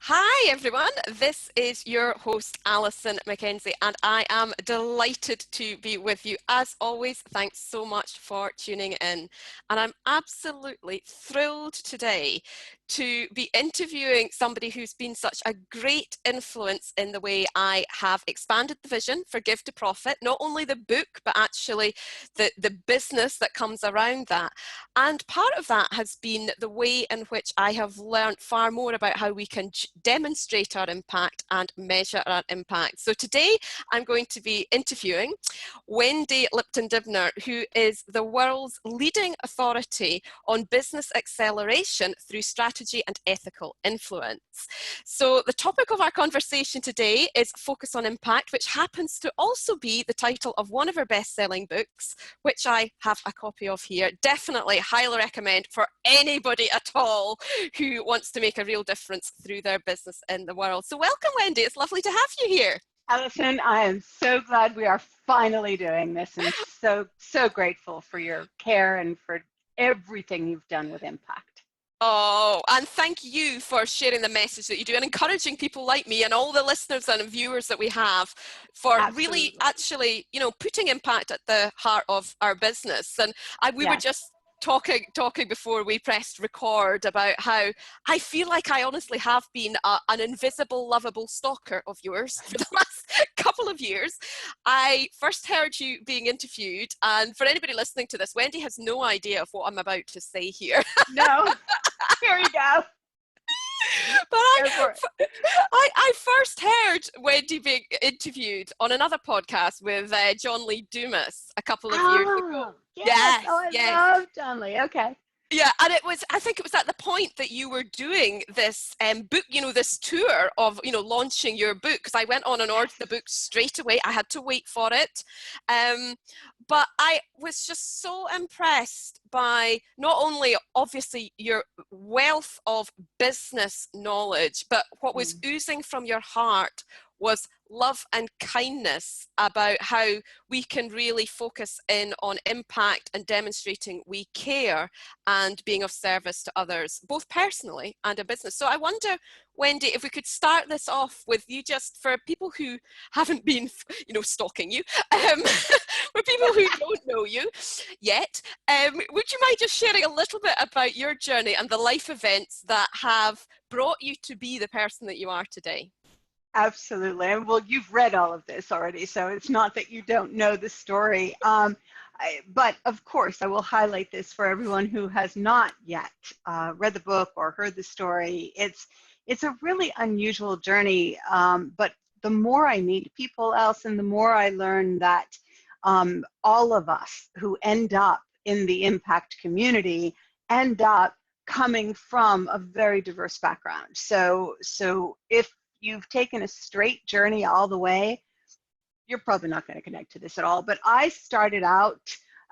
Hi everyone, this is your host Alisoun Mackenzie and I am delighted to be with you. As always, thanks so much for tuning in, and I'm absolutely thrilled today to be interviewing somebody who's been such a great influence in the way I have expanded the vision for Give to Profit, not only the book but actually the business that comes around that. And part of that has been the way in which I have learned far more about how we can demonstrate our impact and measure our impact. So today I'm going to be interviewing Wendy Lipton-Dibner, who is the world's leading authority on business acceleration through strategy and ethical influence. So the topic of our conversation today is Focus on Impact, which happens to also be the title of one of her best-selling books, which I have a copy of here. Definitely highly recommend for anybody at all who wants to make a real difference through their business in the world. So welcome, Wendy. It's lovely to have you here. Alisoun, I am so glad we are finally doing this, and so grateful for your care and for everything you've done with Impact. Oh, and thank you for sharing the message that you do and encouraging people like me and all the listeners and viewers that we have for really actually, putting impact at the heart of our business. And we were just talking before we pressed record about how I feel like I honestly have been an invisible, lovable stalker of yours for the last couple of years. I first heard you being interviewed, and for anybody listening to this, Wendy has no idea of what I'm about to say here. No, here you go. But I first heard Wendy being interviewed on another podcast with John Lee Dumas a couple of years ago. Yes. I love John Lee. Okay. Yeah, and I think it was at the point that you were doing this book, this tour of, launching your book, because I went on and ordered the book straight away. I had to wait for it. But I was just so impressed by not only obviously your wealth of business knowledge, but what was oozing from your heart was love and kindness about how we can really focus in on impact and demonstrating we care and being of service to others, both personally and in business. So I wonder, Wendy, if we could start this off with you, just for people who haven't been, stalking you, for people who don't know you yet, would you mind just sharing a little bit about your journey and the life events that have brought you to be the person that you are today? Absolutely. And well, you've read all of this already, so it's not that you don't know the story. But of course, I will highlight this for everyone who has not yet read the book or heard the story. It's a really unusual journey, but the more I meet people else and the more I learn that all of us who end up in the impact community end up coming from a very diverse background. So if you've taken a straight journey all the way, you're probably not going to connect to this at all. But I started out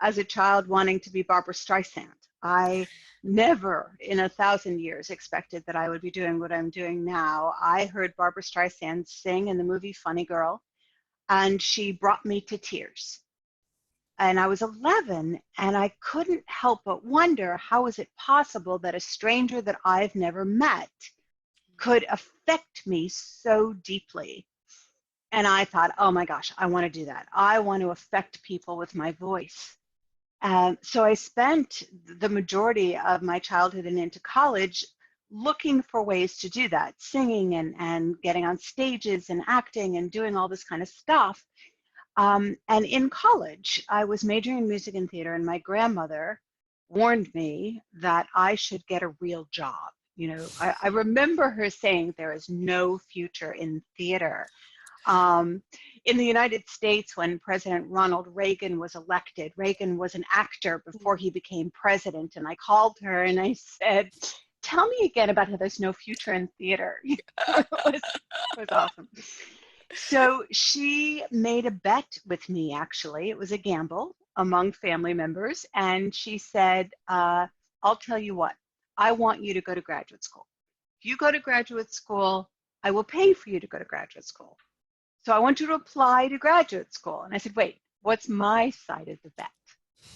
as a child wanting to be Barbara Streisand. I never in 1,000 years expected that I would be doing what I'm doing now. I heard Barbara Streisand sing in the movie Funny Girl, and she brought me to tears. And I was 11, and I couldn't help but wonder, how is it possible that a stranger that I've never met could affect me so deeply? And I thought, oh my gosh, I want to do that. I want to affect people with my voice. So I spent the majority of my childhood and into college looking for ways to do that, singing and getting on stages and acting and doing all this kind of stuff. And in college, I was majoring in music and theater, and my grandmother warned me that I should get a real job. I remember her saying there is no future in theater. In the United States, when President Ronald Reagan was elected, Reagan was an actor before he became president, and I called her and I said, tell me again about how there's no future in theater. It was awesome. So she made a bet with me, actually. It was a gamble among family members, and she said, I'll tell you what, I want you to go to graduate school. If you go to graduate school, I will pay for you to go to graduate school. So I want you to apply to graduate school. And I said, wait, what's my side of the bet?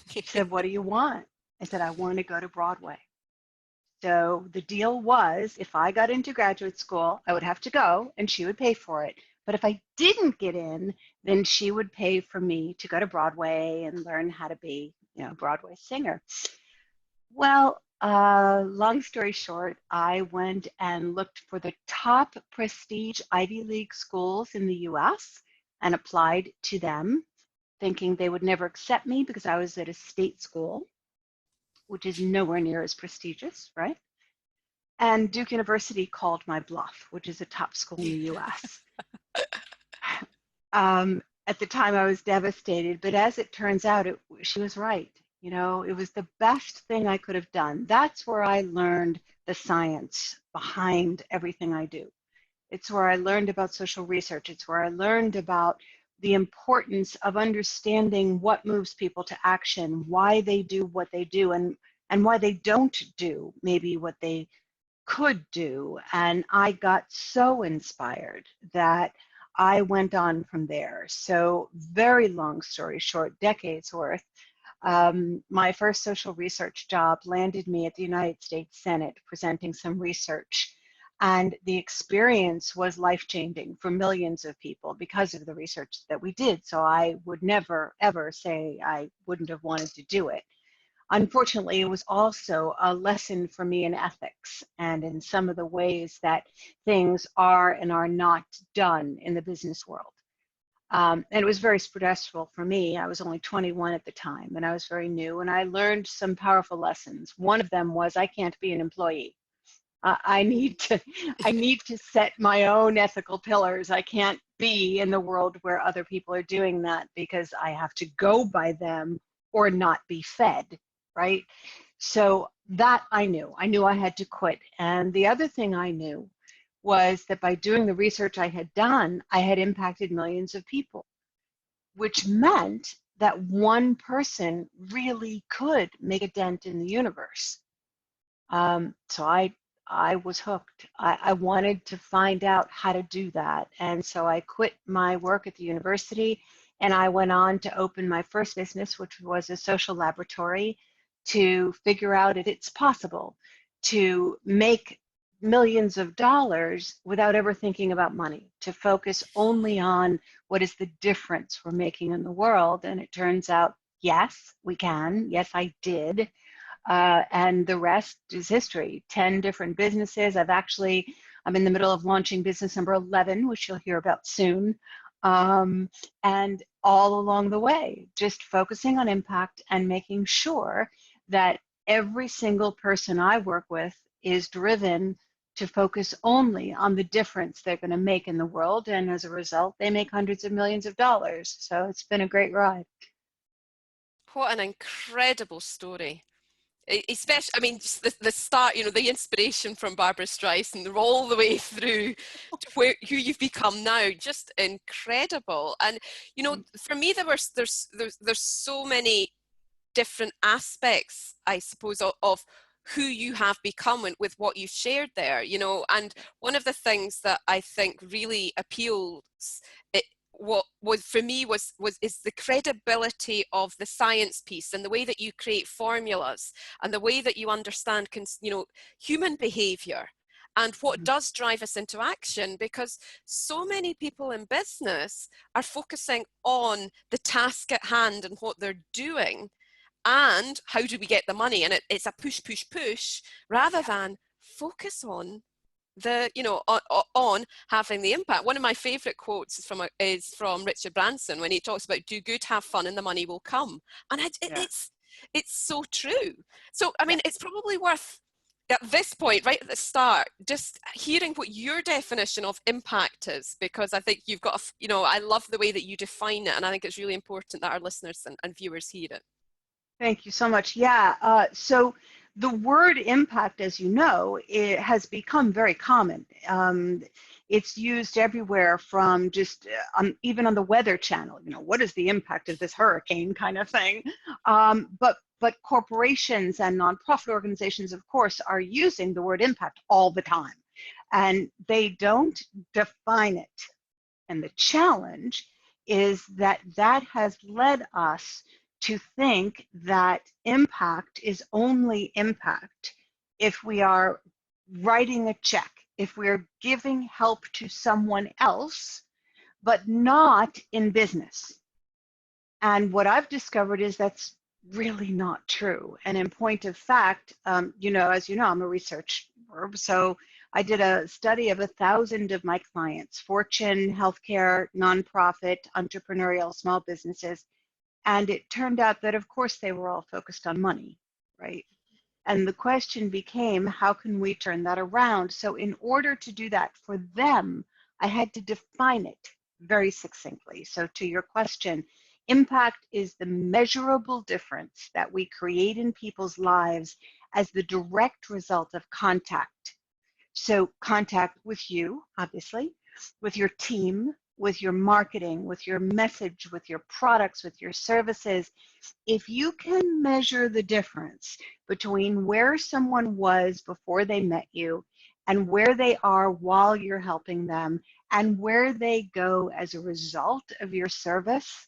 She said, what do you want? I said, I want to go to Broadway. So the deal was, if I got into graduate school, I would have to go and she would pay for it. But if I didn't get in, then she would pay for me to go to Broadway and learn how to be, a Broadway singer. Well, long story short, I went and looked for the top prestige Ivy League schools in the US and applied to them, thinking they would never accept me because I was at a state school, which is nowhere near as prestigious, right? And Duke University called my bluff, which is a top school in the US. At the time, I was devastated, but as it turns out, she was right. It was the best thing I could have done. That's where I learned the science behind everything I do. It's where I learned about social research. It's where I learned about the importance of understanding what moves people to action, why they do what they do, and why they don't do maybe what they could do. And I got so inspired that I went on from there. So very long story short, decades worth. My first social research job landed me at the United States Senate presenting some research. And the experience was life-changing for millions of people because of the research that we did. So I would never, ever say I wouldn't have wanted to do it. Unfortunately, it was also a lesson for me in ethics and in some of the ways that things are and are not done in the business world. And it was very stressful for me. I was only 21 at the time, and I was very new, and I learned some powerful lessons. One of them was I can't be an employee. I need to set my own ethical pillars. I can't be in the world where other people are doing that because I have to go by them or not be fed, right? So that I knew I had to quit. And the other thing I knew was that by doing the research I had done, I had impacted millions of people, which meant that one person really could make a dent in the universe. So I was hooked. I wanted to find out how to do that. And so I quit my work at the university and I went on to open my first business, which was a social laboratory, to figure out if it's possible to make millions of dollars without ever thinking about money, to focus only on what is the difference we're making in the world. And it turns out, yes, we can. Yes, I did. And the rest is history. 10 different businesses. I'm in the middle of launching business number 11, which you'll hear about soon. And all along the way, just focusing on impact and making sure that every single person I work with is driven to focus only on the difference they're going to make in the world. And as a result, they make hundreds of millions of dollars. So it's been a great ride. What an incredible story. Especially, I mean, just the start, the inspiration from Barbara Streisand all the way through to who you've become now, just incredible. And, for me, there's so many different aspects, I suppose, of who you have become with what you've shared there, and one of the things that I think really appeals, what was for me is the credibility of the science piece and the way that you create formulas and the way that you understand human behavior and what does drive us into action, because so many people in business are focusing on the task at hand and what they're doing and how do we get the money, and it's a push rather than focus on on having the impact. One of my favorite quotes is from Richard Branson when he talks about do good, have fun, and the money will come. And it's so true. So I mean, it's probably worth at this point, right at the start, just hearing what your definition of impact is, because I think you've got I love the way that you define it, and I think it's really important that our listeners and viewers hear it. Thank you so much. Yeah, so the word impact, as you know, it has become very common. It's used everywhere, from just even on the Weather Channel. What is the impact of this hurricane, kind of thing. But corporations and nonprofit organizations, of course, are using the word impact all the time, and they don't define it. And the challenge is that has led us to think that impact is only impact if we are writing a check, if we're giving help to someone else, but not in business. And what I've discovered is that's really not true. And in point of fact, you know, as you know, I'm a researcher, so I did a study of 1,000 of my clients, Fortune, healthcare, nonprofit, entrepreneurial, small businesses. And it turned out that, of course, they were all focused on money, right? And the question became, how can we turn that around? So in order to do that for them, I had to define it very succinctly. So to your question, impact is the measurable difference that we create in people's lives as the direct result of contact. So contact with you, obviously, with your team, with your marketing, with your message, with your products, with your services. If you can measure the difference between where someone was before they met you and where they are while you're helping them and where they go as a result of your service,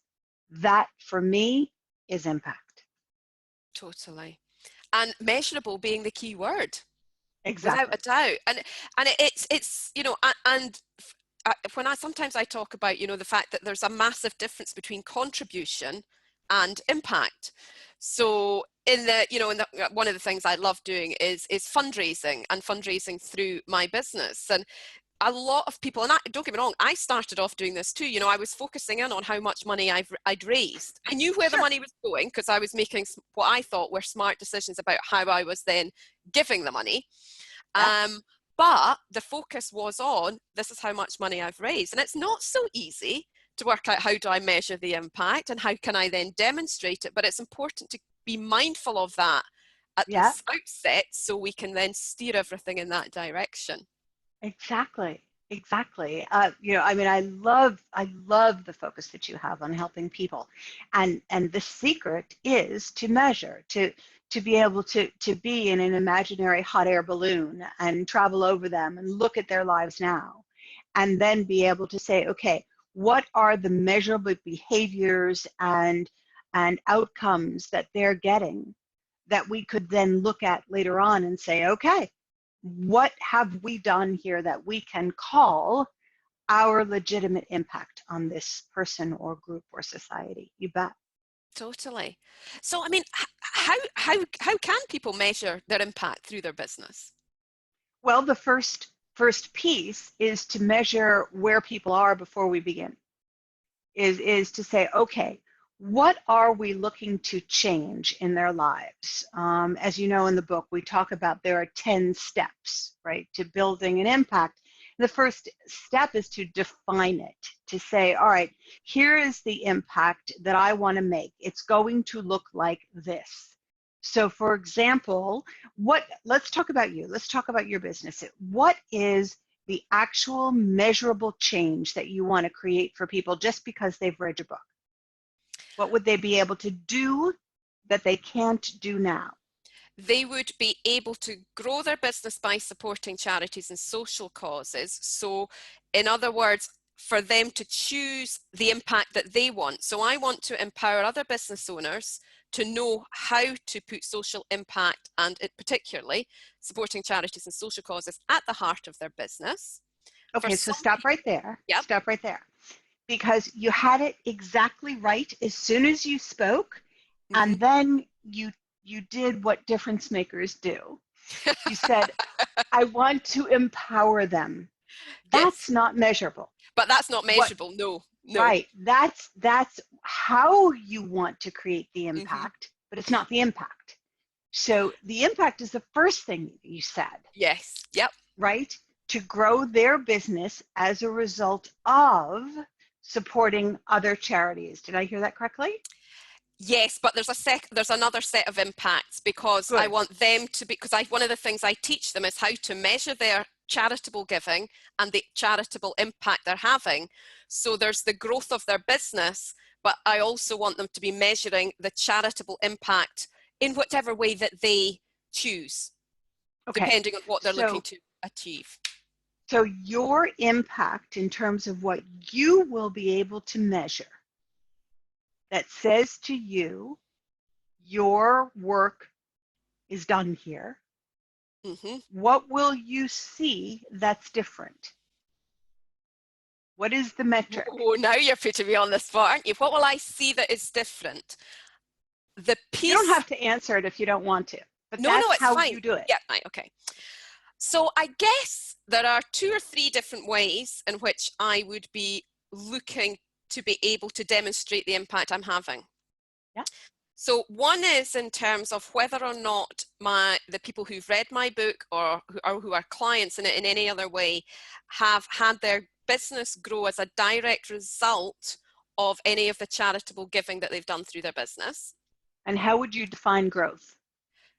that for me is impact. Totally. And measurable being the key word, without Exactly. a doubt. And it's you know, and when I sometimes I talk about, you know, the fact that there's a massive difference between contribution and impact. So in the, you know, one of the things I love doing is fundraising and fundraising through my business. And a lot of people, and don't get me wrong, I started off doing this too. You know, I was focusing in on how much money I'd raised. I knew where the Sure. money was going because I was making what I thought were smart decisions about how I was then giving the money. Yeah. But the focus was on, this is how much money I've raised. And it's not so easy to work out, how do I measure the impact and how can I then demonstrate it? But it's important to be mindful of that at the Yeah. outset so we can then steer everything in that direction. Exactly. Exactly. You know, I mean, I love the focus that you have on helping people, and the secret is to measure, to be able to be in an imaginary hot air balloon and travel over them and look at their lives now, and then be able to say, okay, what are the measurable behaviors and outcomes that they're getting that we could then look at later on and say, okay, what have we done here that we can call our legitimate impact on this person or group or society? You bet. Totally. So, I mean, how can people measure their impact through their business? Well, the first piece is to measure where people are before we begin. Is to say, okay, what are we looking to change in their lives? As you know, in the book, we talk about there are 10 steps, right, to building an impact. The first step is to define it, to say, all right, here is the impact that I want to make. It's going to look like this. So for example, let's talk about you. Let's talk about your business. What is the actual measurable change that you want to create for people just because they've read your book? What would they be able to do that they can't do now? They would be able to grow their business by supporting charities and social causes. So, in other words, for them to choose the impact that they want. So I want to empower other business owners to know how to put social impact and particularly supporting charities and social causes at the heart of their business. For Okay, so some stop people, right there. yep. Stop right there. Because you had it exactly right as soon as you spoke, Mm-hmm. and then you did what difference makers do. You said, I want to empower them. Yes, That's not measurable. but that's not What measurable. No, no. Right. That's how you want to create the Mm-hmm. impact, but it's not the impact. So the impact is the first thing you said, Yes, yep. right? To grow their business as a result of supporting other charities. Did I hear that correctly? Yes, but there's another set of impacts because I Good. want them to be, because one of the things I teach them is how to measure their charitable giving and the charitable impact they're having. So there's the growth of their business, but I also want them to be measuring the charitable impact in whatever way that they choose, Okay. depending on what they're looking So to achieve. so your impact in terms of what you will be able to measure that says to you, your work is done here, Mm-hmm. What will you see that's different? What is the metric? Oh, now you're putting me on the spot, aren't you? What will I see that is different? The You don't piece. have to answer it if you don't want to, but No, that's it's how fine. you do it. Yeah, right, okay. So I guess there are 2 or 3 different ways in which I would be looking to be able to demonstrate the impact I'm having. Yeah. So one is in terms of whether or not the people who've read my book or who are clients in it in any other way have had their business grow as a direct result of any of the charitable giving that they've done through their business. And how would you define growth?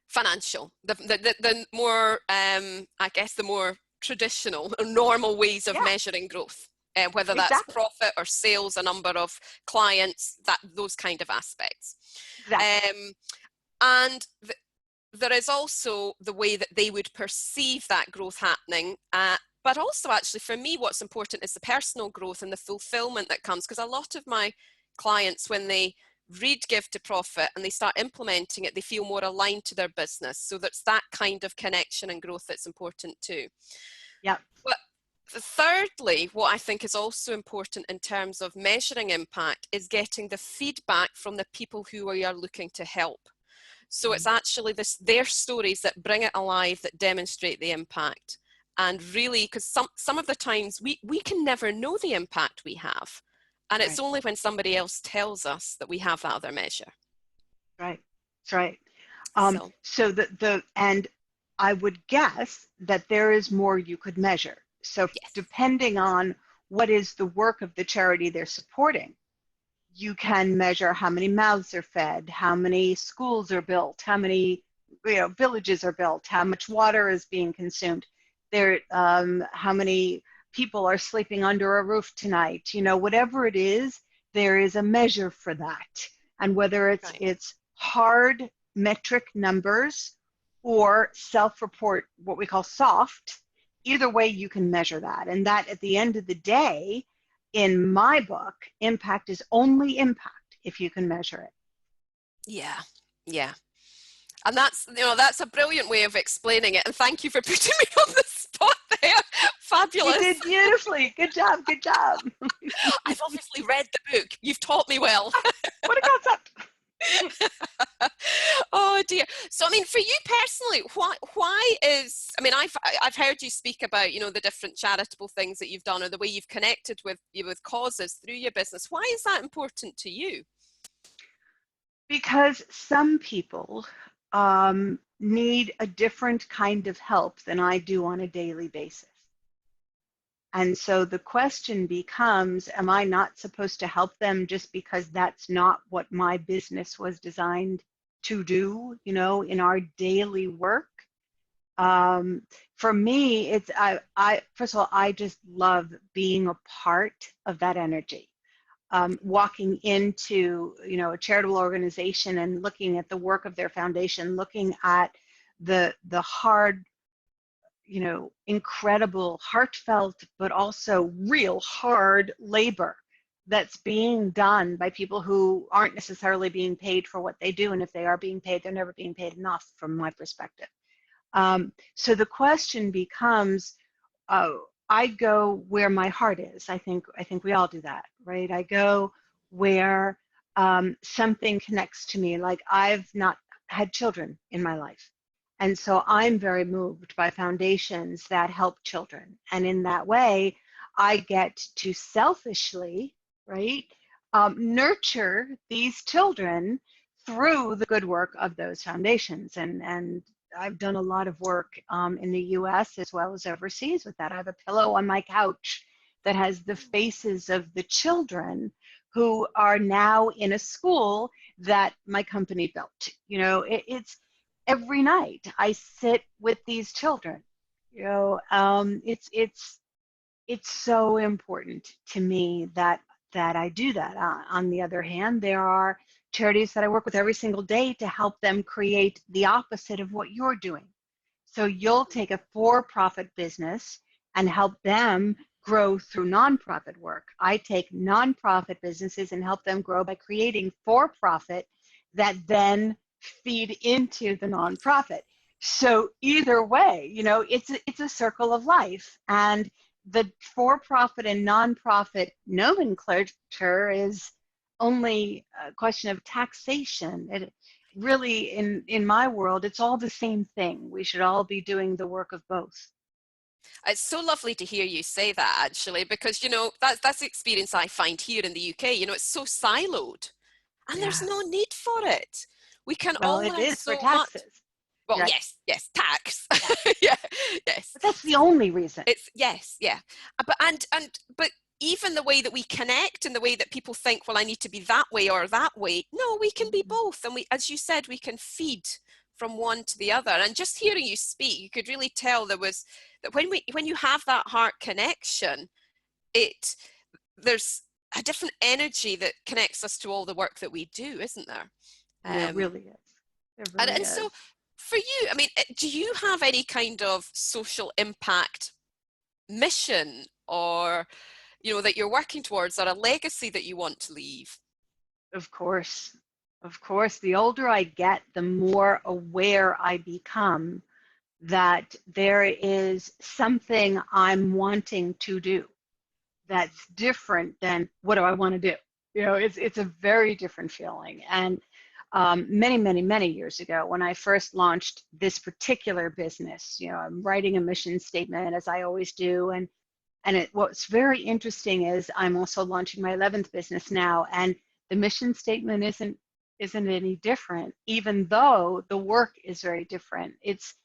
Financial, the more, I guess, the more traditional or normal ways of Yeah, measuring growth, whether that's exactly. profit or sales, a number of clients, those kind of aspects. Exactly. And there is also the way that they would perceive that growth happening. But also, actually, for me, what's important is the personal growth and the fulfillment that comes. Because a lot of my clients, when they read Give to Profit and they start implementing it, they feel more aligned to their business. So that's that kind of connection and growth that's important too. Yeah. But thirdly, what I think is also important in terms of measuring impact is getting the feedback from the people who we are looking to help. So it's actually their stories that bring it alive, that demonstrate the impact. And really, because some of the times we can never know the impact we have. And it's Right. only when somebody else tells us that we have that other measure. Right. That's right. So, So and I would guess that there is more you could measure. So yes. depending on what is the work of the charity they're supporting, you can measure how many mouths are fed, how many schools are built, how many villages are built, how much water is being consumed, how many people are sleeping under a roof tonight. Whatever it is, there is a measure for that. And whether Right. it's hard metric numbers or self-report, what we call soft, either way you can measure that. And that at the end of the day, in my book, impact is only impact if you can measure it. Yeah. Yeah. And that's a brilliant way of explaining it. And thank you for putting me on the spot there. You Fabulous. did beautifully. Good job. Good job. I've obviously read the book. You've taught me well. What a concept. Oh dear. So I mean, for you personally, why is, I mean, I've heard you speak about, the different charitable things that you've done or the way you've connected with causes through your business. Why is that important to you? Because some people need a different kind of help than I do on a daily basis. And so the question becomes, am I not supposed to help them just because that's not what my business was designed to do, in our daily work? For me, it's, first of all, I just love being a part of that energy. Walking into, a charitable organization and looking at the work of their foundation, looking at the hard, incredible, heartfelt, but also real hard labor that's being done by people who aren't necessarily being paid for what they do. And if they are being paid, they're never being paid enough from my perspective. So the question becomes, I go where my heart is. I think we all do that, right? I go where something connects to me. Like, I've not had children in my life. And so I'm very moved by foundations that help children. And in that way, I get to selfishly, right, nurture these children through the good work of those foundations. And I've done a lot of work in the US as well as overseas with that. I have a pillow on my couch that has the faces of the children who are now in a school that my company built. It's every night I sit with these children. It's so important to me that I do that. On the other hand, there are charities that I work with every single day to help them create the opposite of what you're doing. So you'll take a for-profit business and help them grow through nonprofit work. I take nonprofit businesses and help them grow by creating for-profit that then feed into the nonprofit. So either way, it's a circle of life. And the for-profit and nonprofit nomenclature is only a question of taxation. It really, in my world, it's all the same thing. We should all be doing the work of both. It's so lovely to hear you say that, actually, because, that's the experience I find here in the UK. It's so siloed, and there's no Yes. need for it. We can Well, all it learn is for so much. taxes, Well, right? yes, tax. Yeah. Yeah, yes. But that's the only reason. It's yes, yeah. But even the way that we connect and the way that people think, well, I need to be that way or that way. No, we can be both. And as you said, we can feed from one to the other. And just hearing you speak, you could really tell that when you have that heart connection, there's a different energy that connects us to all the work that we do, isn't there? There really is. There And, really and so is. for you, I mean, do you have any kind of social impact mission, or that you're working towards, or a legacy that you want to leave? Of course. Of course, the older I get, the more aware I become that there is something I'm wanting to do that's different than what do I want to do. It's a very different feeling. And many, many, many years ago, when I first launched this particular business, I'm writing a mission statement, as I always do, and what's very interesting is I'm also launching my 11th business now, and the mission statement isn't any different, even though the work is very different. It's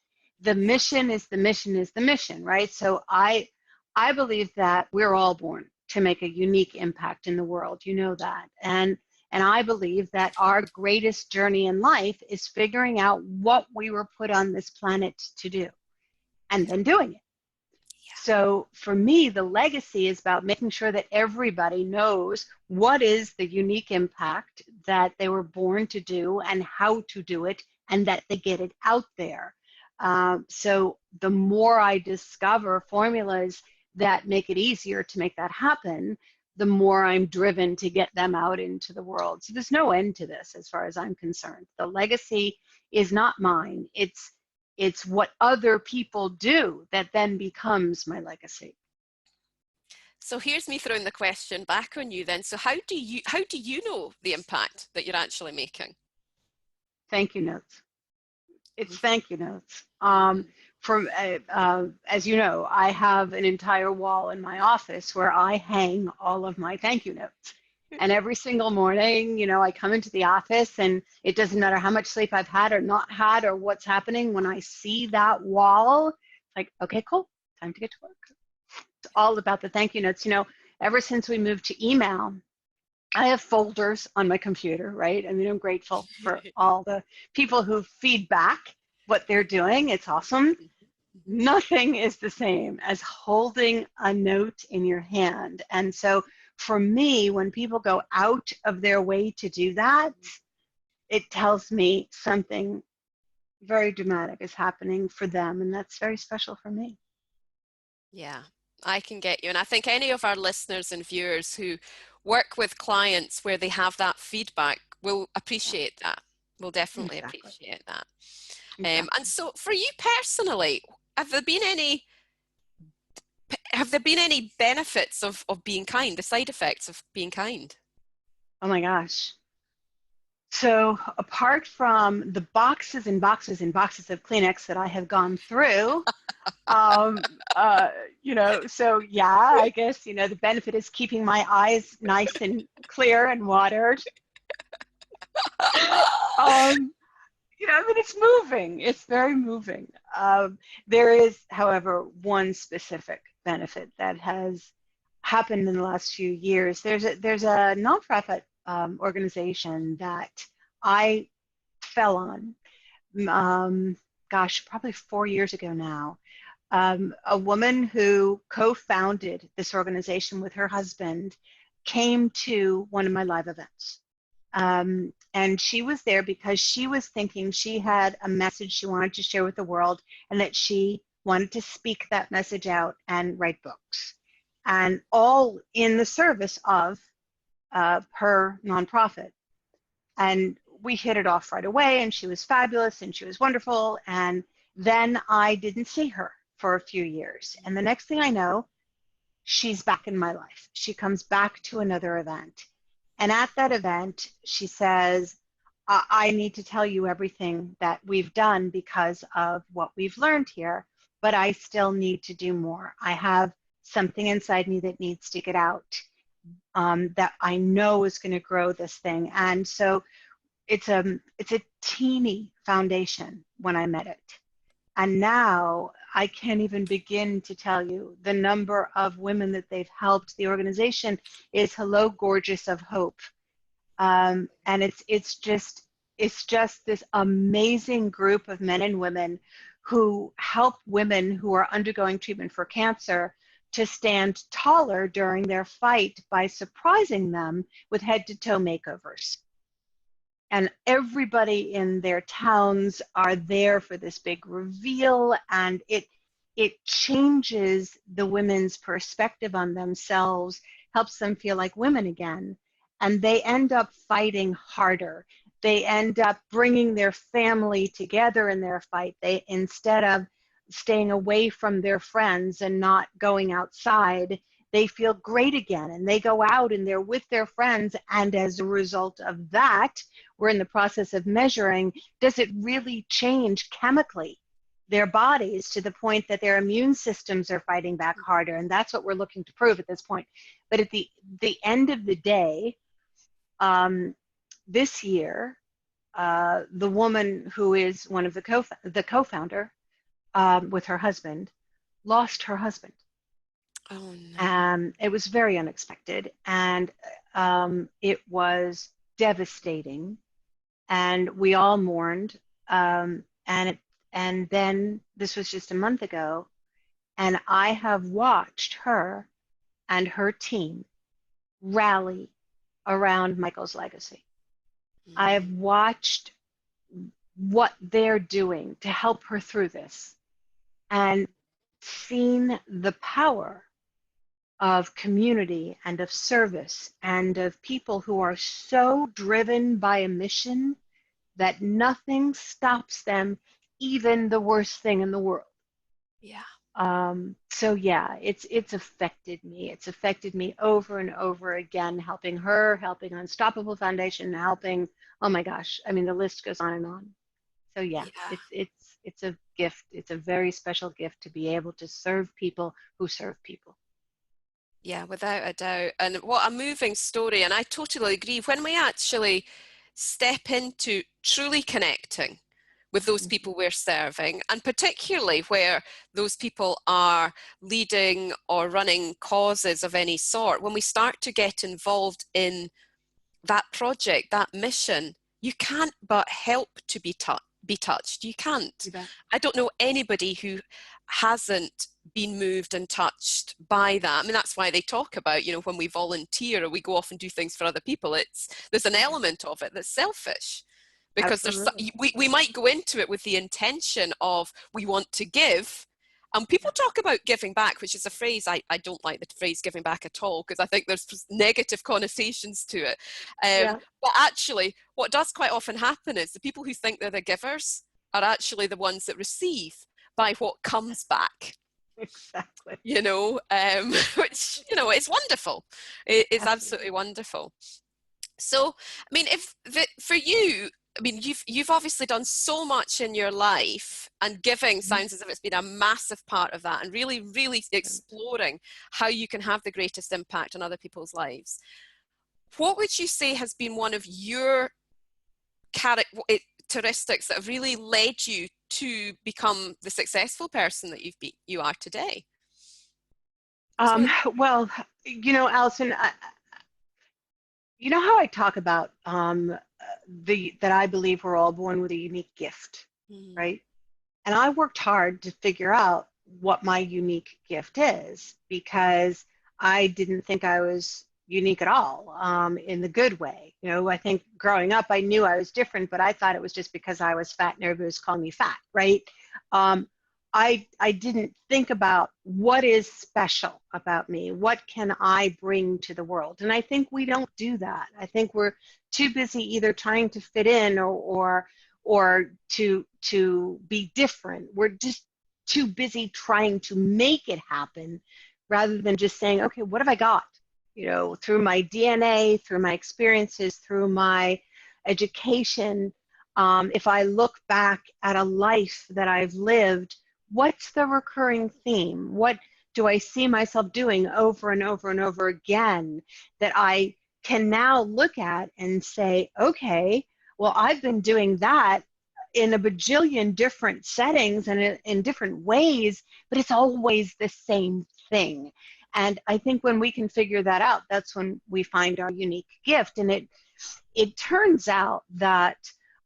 the mission is the mission is the mission, right? So I believe that we're all born to make a unique impact in the world. You know that. And I believe that our greatest journey in life is figuring out what we were put on this planet to do and then doing it. So for me, the legacy is about making sure that everybody knows what is the unique impact that they were born to do and how to do it, and that they get it out there. So the more I discover formulas that make it easier to make that happen, the more I'm driven to get them out into the world. So there's no end to this as far as I'm concerned. The legacy is not mine. It's what other people do that then becomes my legacy. So here's me throwing the question back on you then. So how do you know the impact that you're actually making? Thank you notes. It's thank you notes. As you know, I have an entire wall in my office where I hang all of my thank you notes. And every single morning, I come into the office, and it doesn't matter how much sleep I've had or not had or what's happening. When I see that wall, it's like, okay, cool, time to get to work. It's all about the thank you notes. Ever since we moved to email, I have folders on my computer, right? I mean, I'm grateful for all the people who feed back what they're doing. It's awesome. Nothing is the same as holding a note in your hand. And so for me, when people go out of their way to do that, it tells me something very dramatic is happening for them, and that's very special for me. Yeah, I can get you. And I think any of our listeners and viewers who work with clients where they have that feedback will appreciate that. Will definitely Exactly. appreciate that. Exactly. And so for you personally, have there been any benefits of being kind, the side effects of being kind? Oh my gosh. So apart from the boxes and boxes and boxes of Kleenex that I have gone through, so yeah, I guess, the benefit is keeping my eyes nice and clear and watered. It's moving. It's very moving. There is, however, one specific benefit that has happened in the last few years. There's a nonprofit organization that I fell on. Probably 4 years ago now. A woman who co-founded this organization with her husband came to one of my live events. And she was there because she was thinking she had a message she wanted to share with the world, and that she wanted to speak that message out and write books, and all in the service of her nonprofit. And we hit it off right away, and she was fabulous, and she was wonderful. And Then I didn't see her for a few years. And the next thing I know, she's back in my life. She comes back to another event. And at that event, she says, I need to tell you everything that we've done because of what we've learned here, but I still need to do more. I have something inside me that needs to get out, that I know is going to grow this thing. And so it's a teeny foundation when I met it. And now I can't even begin to tell you the number of women that they've helped. The organization is Hello Gorgeous of Hope. And it's just this amazing group of men and women who help women who are undergoing treatment for cancer to stand taller during their fight by surprising them with head-to-toe makeovers. And everybody in their towns are there for this big reveal, and it changes the women's perspective on themselves, helps them feel like women again, and they end up fighting harder. They end up bringing their family together in their fight. They, instead of staying away from their friends and not going outside, they feel great again, and they go out and they're with their friends. And as a result of that, we're in the process of measuring, does it really change chemically their bodies to the point that their immune systems are fighting back harder? And that's what we're looking to prove at this point. But at the end of the day, this year, the woman who is one of the co-founder with her husband lost her husband. Oh, no. It was very unexpected, and it was devastating, and we all mourned. And then this was just a month ago, and I have watched her and her team rally around Michael's legacy. Mm-hmm. I have watched what they're doing to help her through this, and seen the power of community and of service and of people who are so driven by a mission that nothing stops them, even the worst thing in the world. Yeah. So yeah, it's affected me. It's affected me over and over again, helping her, helping Unstoppable Foundation, helping, oh my gosh, I mean, the list goes on and on. So yeah, it's a gift. It's a very special gift to be able to serve people who serve people. Yeah, without a doubt. And what a moving story. And I totally agree. When we actually step into truly connecting with those people we're serving, and particularly where those people are leading or running causes of any sort, when we start to get involved in that project, that mission, you can't but help to be touched. You can't. I don't know anybody who hasn't been moved and touched by that. I mean, that's why they talk about, you know, when we volunteer or we go off and do things for other people, there's an element of it that's selfish, because we might go into it with the intention of we want to give. And people talk about giving back, which is a phrase, I don't like the phrase giving back at all, because I think there's negative connotations to it. But actually, what does quite often happen is the people who think they're the givers are actually the ones that receive by what comes back. Exactly. You know, which, you know, it's wonderful. It's absolutely wonderful. So, I mean, for you, I mean, you've obviously done so much in your life, and giving sounds as if it's been a massive part of that, and really, really exploring how you can have the greatest impact on other people's lives. What would you say has been one of your characteristics that have really led you to become the successful person that you are today? Well, you know, Alisoun, you know how I talk about that I believe we're all born with a unique gift, right? And I worked hard to figure out what my unique gift is, because I didn't think I was unique at all, in the good way. You know, I think growing up I knew I was different, but I thought it was just because I was fat and everybody was calling me fat, right? I didn't think about what is special about me. What can I bring to the world? And I think we don't do that. I think we're too busy either trying to fit in or or to be different. We're just too busy trying to make it happen rather than just saying, okay, what have I got? You know, through my DNA, through my experiences, through my education, if I look back at a life that I've lived, what's the recurring theme? What do I see myself doing over and over and over again that I can now look at and say, okay, well, I've been doing that in a bajillion different settings and in different ways, but it's always the same thing. And I think when we can figure that out, that's when we find our unique gift. And it turns out that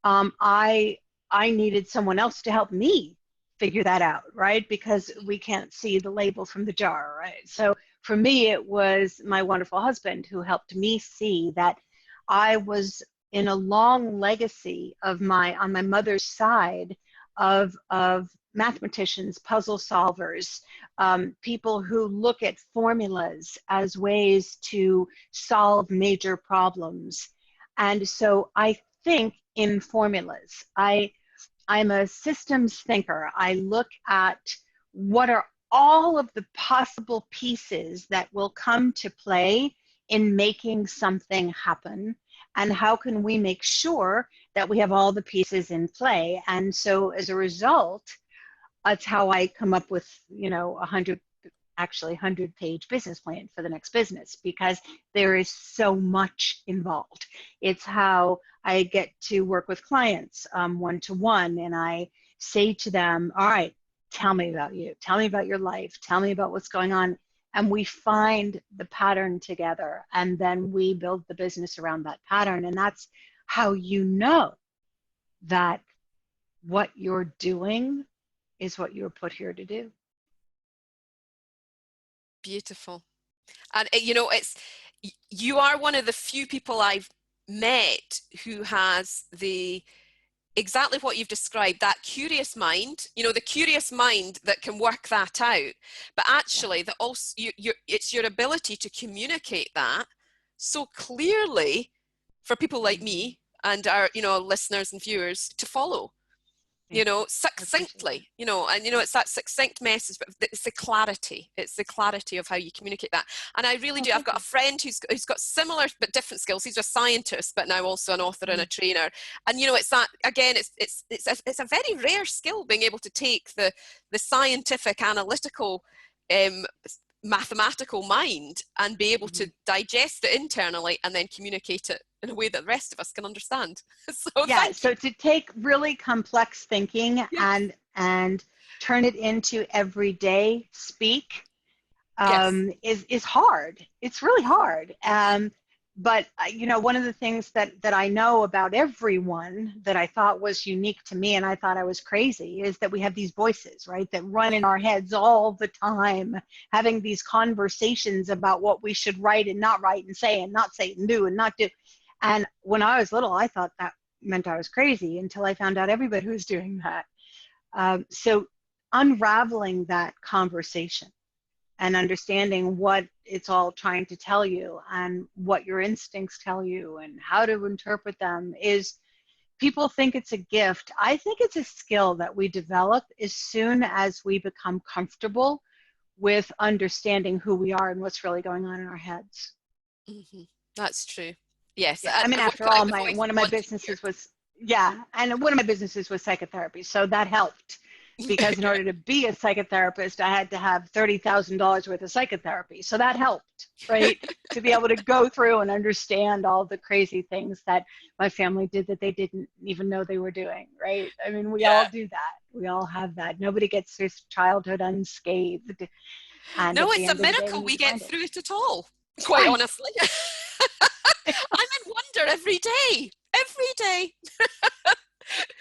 I needed someone else to help me figure that out, right? Because we can't see the label from the jar, right? So for me, it was my wonderful husband who helped me see that I was in a long legacy of on my mother's side of mathematicians, puzzle solvers, people who look at formulas as ways to solve major problems. And so I think in formulas. I'm a systems thinker. I look at what are all of the possible pieces that will come to play in making something happen, and how can we make sure that we have all the pieces in play. And so as a result, that's how I come up with, you know, 100-page business plan for the next business, because there is so much involved. It's how I get to work with clients one-to-one, and I say to them, all right, tell me about you, tell me about your life, tell me about what's going on, and we find the pattern together, and then we build the business around that pattern. And that's how you know that what you're doing is what you were put here to do. Beautiful. And you know, you are one of the few people I've met who has exactly what you've described, that curious mind, you know, the curious mind that can work that out, but actually that also it's your ability to communicate that so clearly for people like me and our, you know, listeners and viewers to follow. You know, succinctly, you know, and you know, it's that succinct message, but it's the clarity. It's the clarity of how you communicate that. And I really do. I've got a friend who's got similar but different skills. He's a scientist, but now also an author and a trainer. And you know, it's that again. It's a very rare skill, being able to take the scientific, analytical, mathematical mind and be able to digest it internally and then communicate it in a way that the rest of us can understand. So yeah, so to take really complex thinking and turn it into everyday speak is hard. It's really hard. But you know, one of the things that I know about everyone that I thought was unique to me, and I thought I was crazy, is that we have these voices, right, that run in our heads all the time, having these conversations about what we should write and not write, and say and not say, and do and not do. And when I was little, I thought that meant I was crazy, until I found out everybody was doing that. So unraveling that conversation and understanding what it's all trying to tell you and what your instincts tell you and how to interpret them is, people think it's a gift. I think it's a skill that we develop as soon as we become comfortable with understanding who we are and what's really going on in our heads. Mm-hmm. That's true. Yes. Yeah, I mean, after all, one of my businesses was psychotherapy, so that helped. Because in order to be a psychotherapist, I had to have $30,000 worth of psychotherapy. So that helped, right? To be able to go through and understand all the crazy things that my family did that they didn't even know they were doing, right? I mean, we all do that. We all have that. Nobody gets their childhood unscathed. And no, it's a miracle we get through it at all, quite honestly. I'm in wonder every day.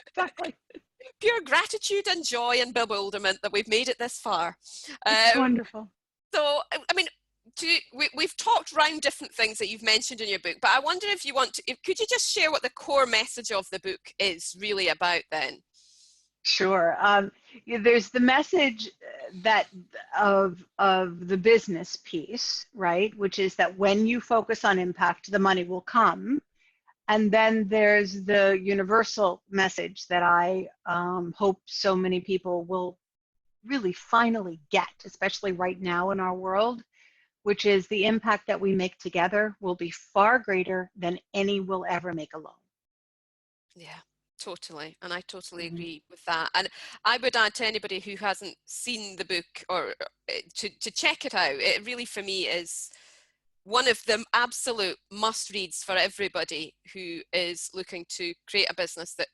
Exactly. Pure gratitude and joy and bewilderment that we've made it this far. It's wonderful. So, I mean, we've talked around different things that you've mentioned in your book, but I wonder if you want to, could you just share what the core message of the book is really about then? Sure. There's the message that of the business piece, right? Which is that when you focus on impact, the money will come. And then there's the universal message that I hope so many people will really finally get, especially right now in our world, which is the impact that we make together will be far greater than any will ever make alone. Yeah, totally. And I totally Mhm. agree with that. And I would add to anybody who hasn't seen the book or to check it out. It really, for me, is one of the absolute must reads for everybody who is looking to create a business that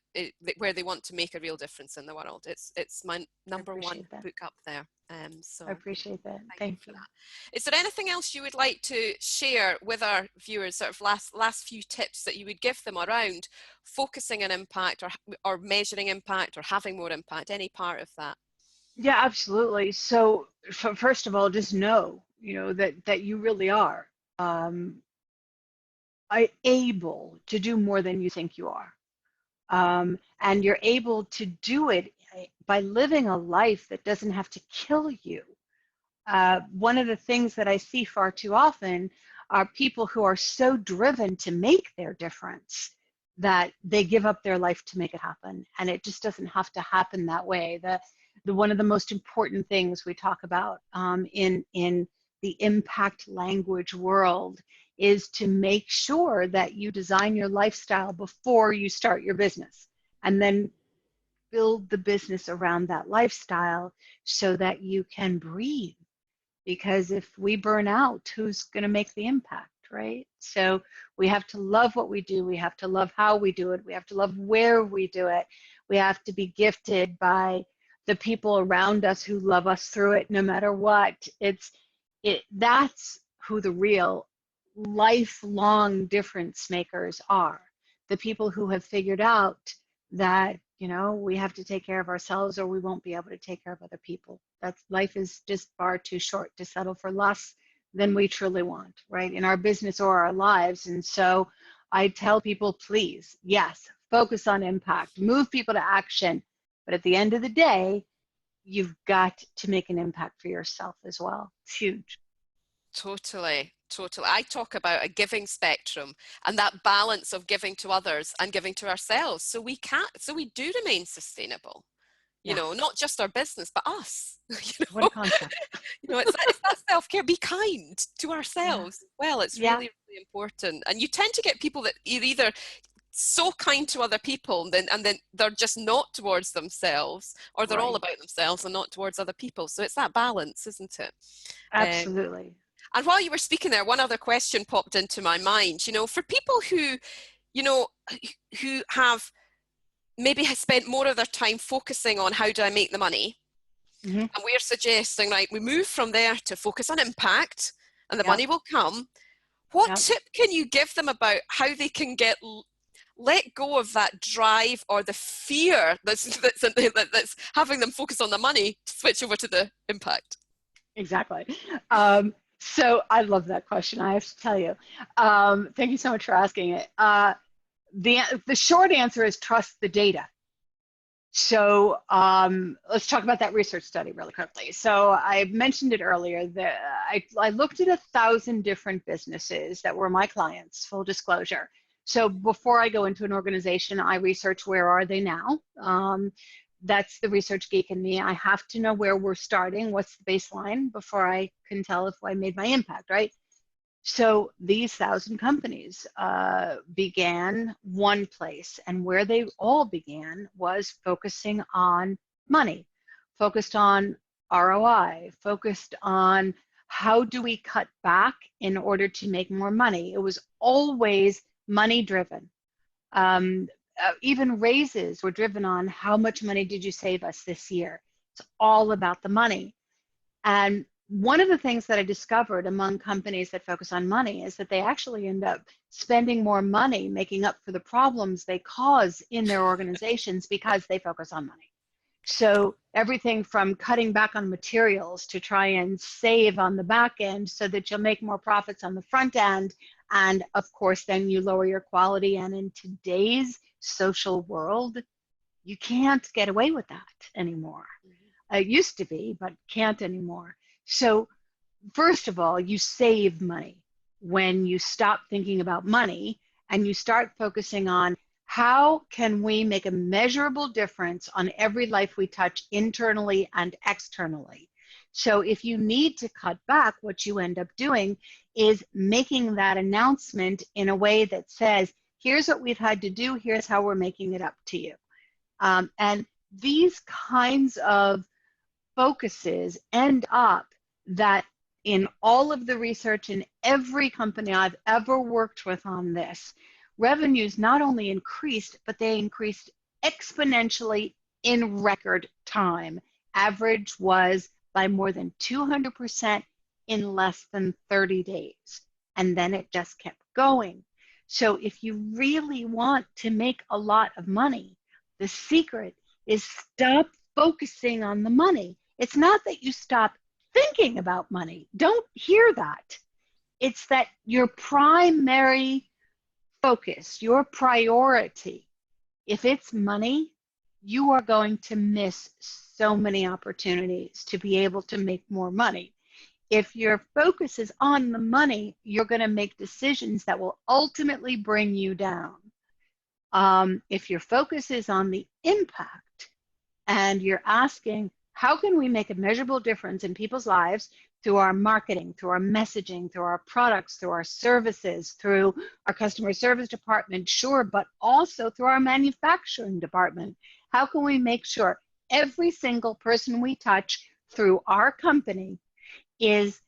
where they want to make a real difference in the world. It's my I number one appreciate that. book up there. I So appreciate that. thank you Thank for you. that. Is there anything else you would like to share with our viewers, sort of last few tips that you would give them around focusing on impact or measuring impact or having more impact, any part of that? Yeah, absolutely. So first of all, just know, that you really are um, able to do more than you think you are. And you're able to do it by living a life that doesn't have to kill you. One of the things that I see far too often are people who are so driven to make their difference that they give up their life to make it happen. And it just doesn't have to happen that way. The one of the most important things we talk about in the impact language world is to make sure that you design your lifestyle before you start your business, and then build the business around that lifestyle so that you can breathe. Because if we burn out, who's going to make the impact, right? So we have to love what we do. We have to love how we do it. We have to love where we do it. We have to be gifted by the people around us who love us through it no matter what. That's who the real lifelong difference makers are. The people who have figured out that, we have to take care of ourselves or we won't be able to take care of other people. Life is just far too short to settle for less than we truly want, right? In our business or our lives. And so I tell people, please, yes, focus on impact, move people to action. But at the end of the day, you've got to make an impact for yourself as well. It's huge. Totally, totally. I talk about a giving spectrum and that balance of giving to others and giving to ourselves. So we do remain sustainable, Yeah. not just our business, but us, What a concept. it's that self-care. Be kind to Yeah. ourselves. Well, it's Yeah. really, really important. And you tend to get people that are either so kind to other people and then they're just not towards themselves, or they're all Right. about themselves and not towards other people. So it's that balance, isn't it? Um, Absolutely. and while you were speaking there, one other question popped into my mind. For people you know, who have maybe has spent more of their time focusing on how do I make the money, Mm-hmm. and we're suggesting, right, we move from there to focus on impact and the Yeah. money will come. What Yeah. tip can you give them about how they can let go of that drive or the fear that's having them focus on the money to switch over to the impact? Exactly. So I love that question, I have to tell you. Thank you so much for asking it. The short answer is trust the data. So let's talk about that research study really quickly. So I mentioned it earlier that I looked at 1,000 different businesses that were my clients, full disclosure. So before I go into an organization, I research where are they now. That's the research geek in me. I have to know where we're starting, what's the baseline before I can tell if I made my impact, right? So these 1,000 companies began one place, and where they all began was focusing on money, focused on ROI, focused on how do we cut back in order to make more money. It was always money driven. Even raises were driven on how much money did you save us this year. It's all about the money. And one of the things that I discovered among companies that focus on money is that they actually end up spending more money making up for the problems they cause in their organizations because they focus on money. So everything from cutting back on materials to try and save on the back end so that you'll make more profits on the front end. And of course, then you lower your quality. And in today's social world, you can't get away with that anymore. It used to be, but can't anymore. So first of all, you save money when you stop thinking about money and you start focusing on how can we make a measurable difference on every life we touch internally and externally. So if you need to cut back, what you end up doing is making that announcement in a way that says, here's what we've had to do, here's how we're making it up to you. And these kinds of focuses end up that in all of the research in every company I've ever worked with on this, revenues not only increased, but they increased exponentially in record time. Average was by more than 200% in less than 30 days. And then it just kept going. So if you really want to make a lot of money, the secret is stop focusing on the money. It's not that you stop thinking about money. Don't hear that. It's that your primary focus, your priority, if it's money, you are going to miss so many opportunities to be able to make more money. If your focus is on the money, you're going to make decisions that will ultimately bring you down. If your focus is on the impact and you're asking, how can we make a measurable difference in people's lives through our marketing, through our messaging, through our products, through our services, through our customer service department, sure, but also through our manufacturing department? How can we make sure every single person we touch through our company is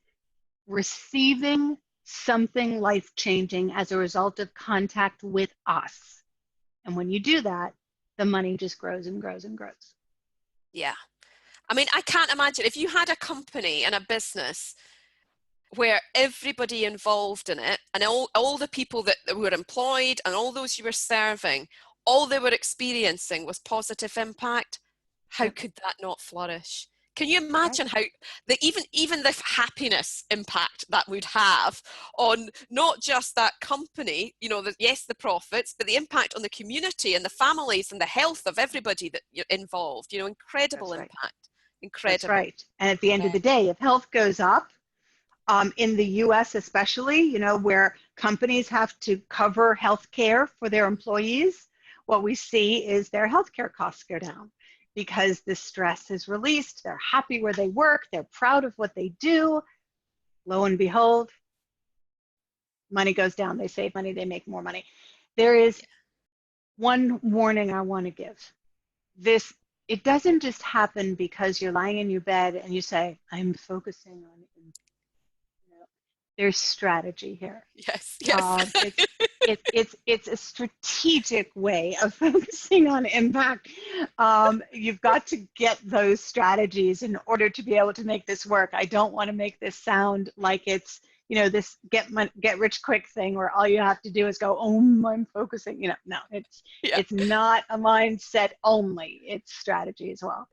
receiving something life-changing as a result of contact with us? And when you do that, the money just grows and grows and grows. Yeah. I mean, I can't imagine if you had a company and a business where everybody involved in it and all the people that were employed and all those you were serving, all they were experiencing was positive impact. How could that not flourish? Can you imagine how even the happiness impact that would have on not just that company, you know, yes, the profits, but the impact on the community and the families and the health of everybody that you're involved, you know, incredible impact. Incredible. That's right. And at the end of the day, if health goes up, in the US especially, you know, where companies have to cover health care for their employees, what we see is their healthcare costs go down because the stress is released, they're happy where they work, they're proud of what they do. Lo and behold, money goes down, they save money, they make more money. There is one warning I want to give. It doesn't just happen because you're lying in your bed and you say, I'm focusing on it. There's strategy here. Yes. It's a strategic way of focusing on impact. You've got to get those strategies in order to be able to make this work. I don't want to make this sound like it's, you know, this get rich quick thing where all you have to do is go, oh, I'm focusing. You know, no, it's not a mindset only. It's strategy as well.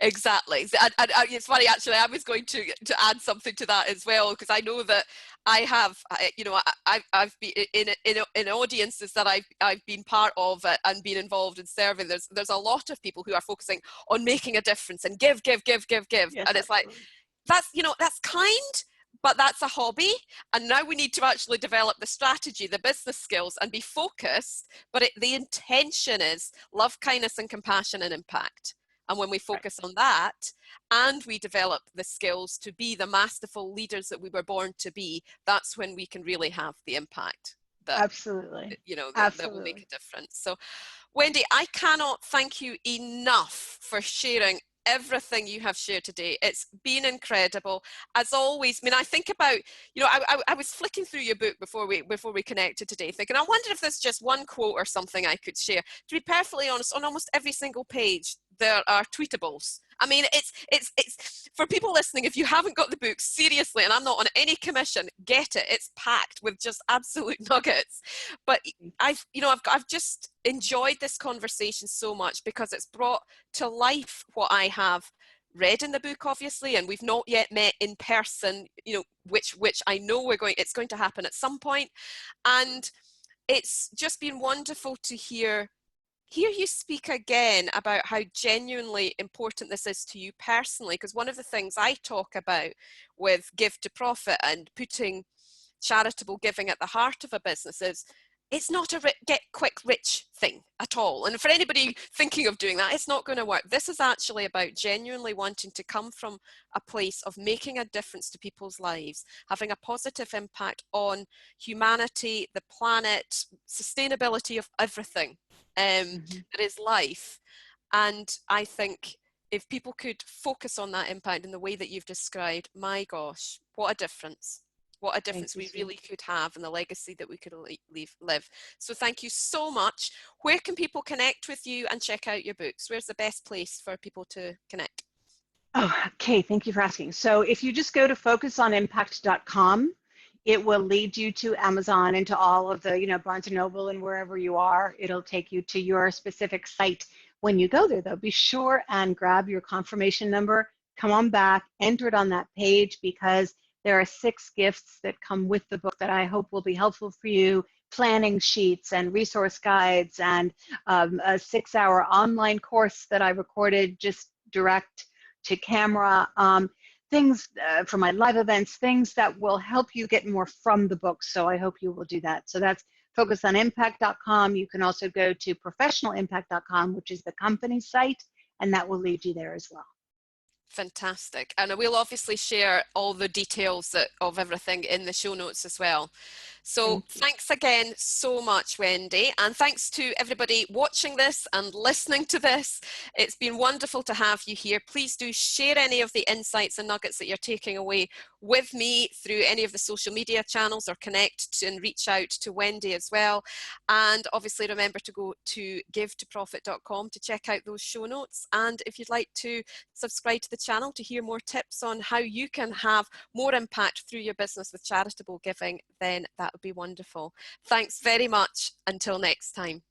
Exactly. And it's funny, actually, I was going to add something to that as well, because I know that I have, you know, I've been in audiences that I've been part of and been involved in serving. There's a lot of people who are focusing on making a difference and give. Yes, and it's absolutely. Like, that's, you know, that's kind, but that's a hobby. And now we need to actually develop the strategy, the business skills, and be focused. But the intention is love, kindness, and compassion and impact. And when we focus on that and we develop the skills to be the masterful leaders that we were born to be, that's when we can really have the impact that, absolutely, you know, that will make a difference. So, Wendy, I cannot thank you enough for sharing everything you have shared today. It's been incredible. As always, I mean, I think about, you know, I was flicking through your book before we connected today, thinking, I wonder if there's just one quote or something I could share. To be perfectly honest, on almost every single page, there are tweetables. I mean, it's for people listening, if you haven't got the book, seriously, and I'm not on any commission, get it. It's packed with just absolute nuggets. But I've just enjoyed this conversation so much because it's brought to life what I have read in the book, obviously, and we've not yet met in person, you know, which I know it's going to happen at some point. And it's just been wonderful to hear you speak again about how genuinely important this is to you personally, because one of the things I talk about with Give to Profit and putting charitable giving at the heart of a business is it's not a get quick rich thing at all. And for anybody thinking of doing that, it's not going to work. This is actually about genuinely wanting to come from a place of making a difference to people's lives, having a positive impact on humanity, the planet, sustainability of everything that is life. And I think if people could focus on that impact in the way that you've described, my gosh, what a difference. What a difference we really could have and the legacy that we could live. So thank you so much. Where can people connect with you and check out your books? Where's the best place for people to connect? Oh, okay, thank you for asking. So if you just go to focusonimpact.com, it will lead you to Amazon and to all of the, Barnes & Noble and wherever you are. It'll take you to your specific site. When you go there, though, be sure and grab your confirmation number, come on back, enter it on that page, because there are 6 gifts that come with the book that I hope will be helpful for you. Planning sheets and resource guides and a 6-hour online course that I recorded just direct to camera, things for my live events, things that will help you get more from the book. So I hope you will do that. So that's focusonimpact.com. You can also go to professionalimpact.com, which is the company site, and that will lead you there as well. Fantastic. And I will obviously share all the details of everything in the show notes as well. So thanks again so much, Wendy. And thanks to everybody watching this and listening to this. It's been wonderful to have you here. Please do share any of the insights and nuggets that you're taking away with me through any of the social media channels, or connect and reach out to Wendy as well. And obviously remember to go to givetoprofit.com to check out those show notes. And if you'd like to subscribe to the channel to hear more tips on how you can have more impact through your business with charitable giving, then that would be wonderful. Thanks very much. Until next time.